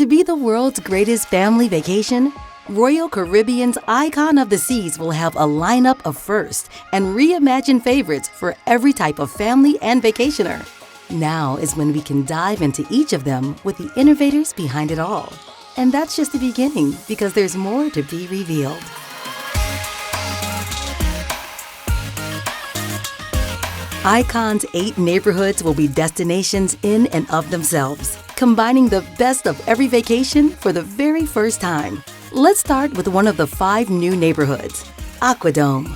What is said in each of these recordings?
To be the world's greatest family vacation, Royal Caribbean's Icon of the Seas will have a lineup of first and reimagined favorites for every type of family and vacationer. Now is when we can dive into each of them with the innovators behind it all. And that's just the beginning, because there's more to be revealed. Icon's 8 neighborhoods will be destinations in and of themselves, combining the best of every vacation for the very first time. Let's start with one of the 5 new neighborhoods, AquaDome.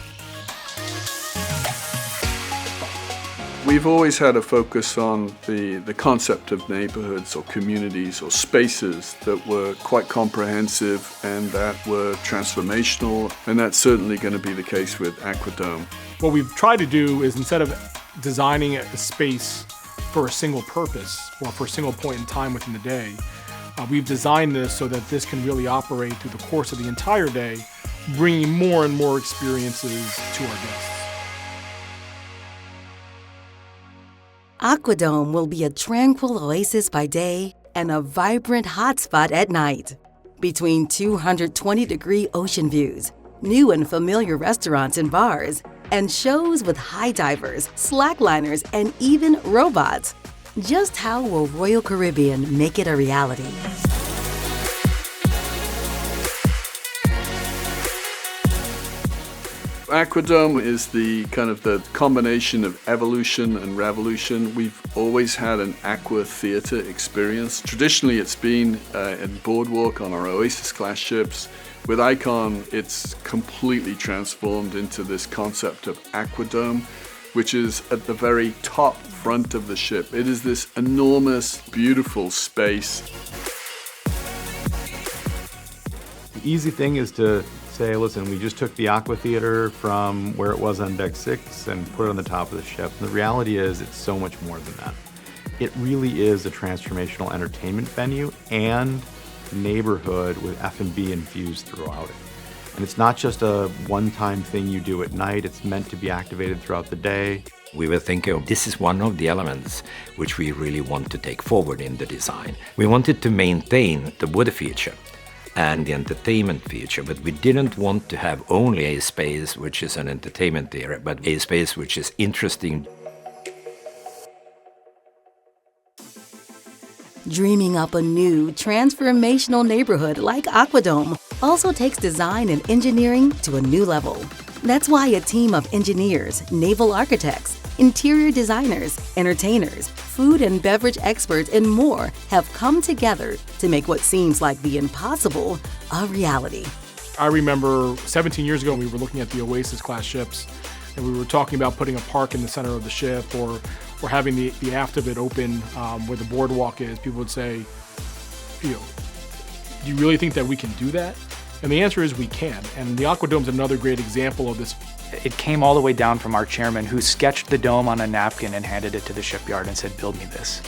We've always had a focus on the concept of neighborhoods or communities or spaces that were quite comprehensive and that were transformational, and that's certainly going to be the case with AquaDome. What we've tried to do is, instead of designing a space for a single purpose or for a single point in time within the day, we've designed this so that this can really operate through the course of the entire day, bringing more and more experiences to our guests. AquaDome will be a tranquil oasis by day and a vibrant hotspot at night. Between 220-degree ocean views, new and familiar restaurants and bars, and shows with high divers, slackliners, and even robots. Just how will Royal Caribbean make it a reality? AquaDome is the kind of the combination of evolution and revolution. We've always had an AquaTheater experience. Traditionally, it's been in Boardwalk on our Oasis class ships. With Icon, it's completely transformed into this concept of AquaDome, which is at the very top front of the ship. It is this enormous, beautiful space. The easy thing is to say, listen, we just took the AquaTheater from where it was on deck 6 and put it on the top of the ship. And the reality is it's so much more than that. It really is a transformational entertainment venue and neighborhood with F&B infused throughout it. And it's not just a one-time thing you do at night, it's meant to be activated throughout the day. We were thinking this is one of the elements which we really want to take forward in the design. We wanted to maintain the water feature and the entertainment feature, but we didn't want to have only a space which is an entertainment area, but a space which is interesting. Dreaming up a new, transformational neighborhood like AquaDome also takes design and engineering to a new level. That's why a team of engineers, naval architects, interior designers, entertainers, food and beverage experts, and more have come together to make what seems like the impossible a reality. I remember 17 years ago, we were looking at the Oasis class ships, and we were talking about putting a park in the center of the ship, or having the aft of it open where the boardwalk is. People would say, do you really think that we can do that? And the answer is we can. And the AquaDome is another great example of this. It came all the way down from our chairman, who sketched the dome on a napkin and handed it to the shipyard and said, build me this.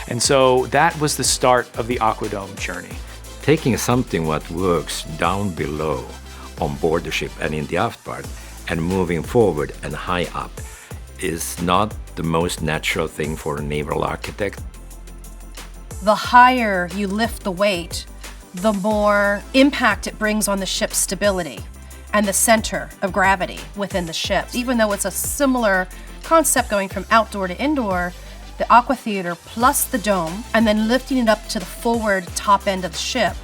And so that was the start of the AquaDome journey. Taking something what works down below on board the ship and in the aft part and moving forward and high up is not the most natural thing for a naval architect. The higher you lift the weight, the more impact it brings on the ship's stability and the center of gravity within the ship. Even though it's a similar concept going from outdoor to indoor, the AquaTheater plus the dome and then lifting it up to the forward top end of the ship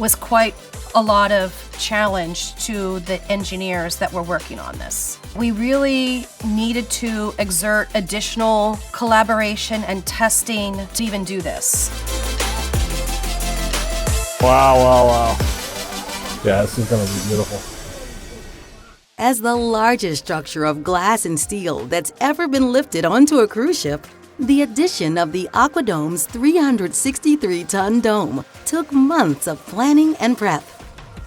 was quite a lot of challenge to the engineers that were working on this. We really needed to exert additional collaboration and testing to even do this. Wow. Yeah, this is gonna be beautiful. As the largest structure of glass and steel that's ever been lifted onto a cruise ship, the addition of the AquaDome's 363-ton dome took months of planning and prep.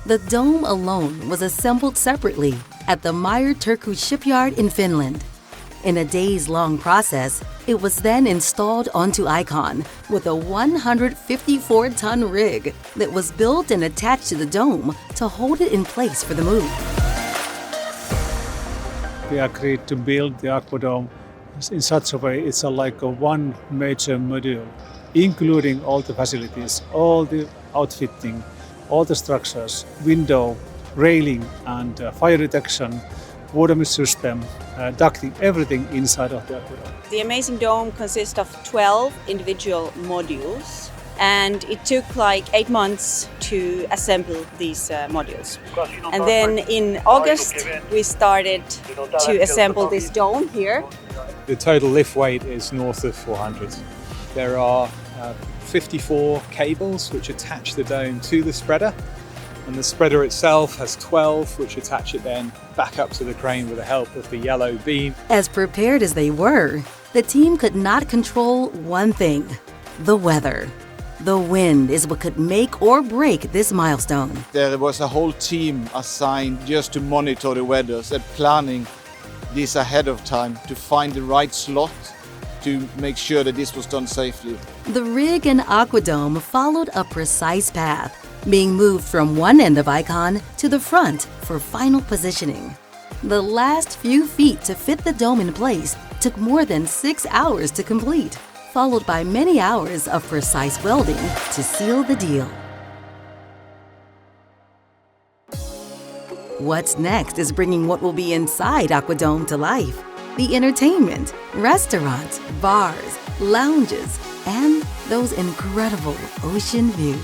The dome alone was assembled separately at the Meyer Turku shipyard in Finland. In a days-long process, it was then installed onto Icon with a 154-ton rig that was built and attached to the dome to hold it in place for the move. We agreed to build the AquaDome in such a way it's like a one major module including all the facilities, all the outfitting, all the structures, window, railing and fire detection, water mist system, ducting, everything inside of the AquaDome. The amazing dome consists of 12 individual modules, and it took like 8 months to assemble these modules. And then in August we started to assemble this dome here. The total lift weight is north of 400. There are 54 cables which attach the dome to the spreader, and the spreader itself has 12 which attach it then back up to the crane with the help of the yellow beam. As prepared as they were, the team could not control one thing: the weather. The wind is what could make or break this milestone. There was a whole team assigned just to monitor the weather and planning this ahead of time to find the right slot to make sure that this was done safely. The rig and AquaDome followed a precise path, being moved from one end of Icon to the front for final positioning. The last few feet to fit the dome in place took more than 6 hours to complete, followed by many hours of precise welding to seal the deal. What's next is bringing what will be inside AquaDome to life. The entertainment, restaurants, bars, lounges, and those incredible ocean views.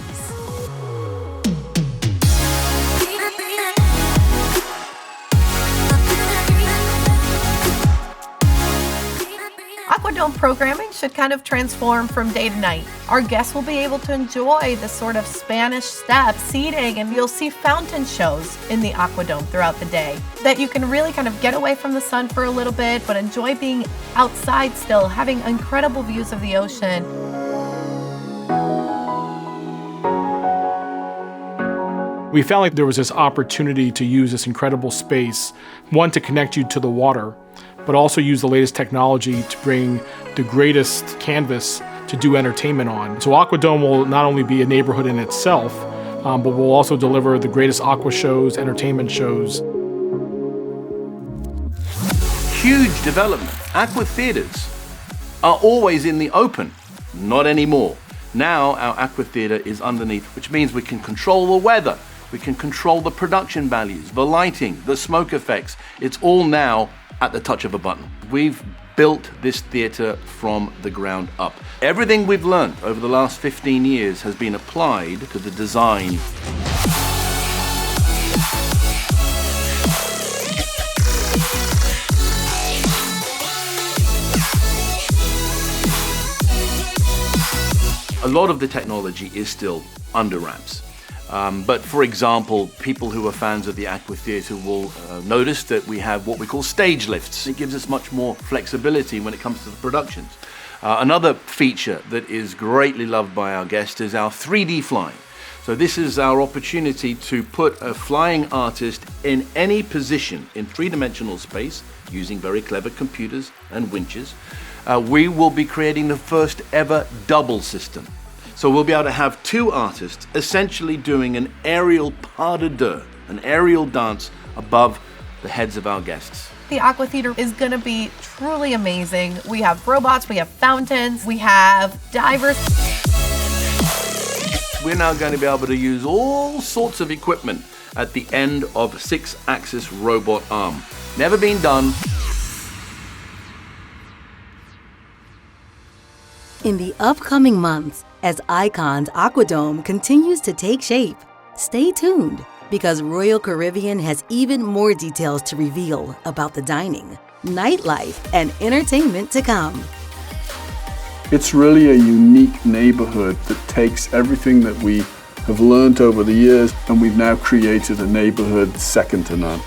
AquaDome programming should kind of transform from day to night. Our guests will be able to enjoy the sort of Spanish steps, seating, and you'll see fountain shows in the AquaDome throughout the day. That you can really kind of get away from the sun for a little bit, but enjoy being outside still, having incredible views of the ocean. We felt like there was this opportunity to use this incredible space, one, to connect you to the water, but also use the latest technology to bring the greatest canvas to do entertainment on. So AquaDome will not only be a neighborhood in itself, but will also deliver the greatest aqua shows, entertainment shows. Huge development. AquaTheaters are always in the open, not anymore. Now our AquaTheater is underneath, which means we can control the weather, we can control the production values, the lighting, the smoke effects. It's all now at the touch of a button. We've built this theatre from the ground up. Everything we've learned over the last 15 years has been applied to the design. A lot of the technology is still under wraps. But for example, people who are fans of the AquaTheater will notice that we have what we call stage lifts. It gives us much more flexibility when it comes to the productions. Another feature that is greatly loved by our guests is our 3D flying. So this is our opportunity to put a flying artist in any position in three-dimensional space using very clever computers and winches. We will be creating the first ever double system. So we'll be able to have two artists essentially doing an aerial pas de deux, an aerial dance above the heads of our guests. The AquaTheater is going to be truly amazing. We have robots, we have fountains, we have divers. We're now going to be able to use all sorts of equipment at the end of a 6-axis robot arm. Never been done. In the upcoming months, as Icon's AquaDome continues to take shape, stay tuned because Royal Caribbean has even more details to reveal about the dining, nightlife, and entertainment to come. It's really a unique neighborhood that takes everything that we have learned over the years, and we've now created a neighborhood second to none.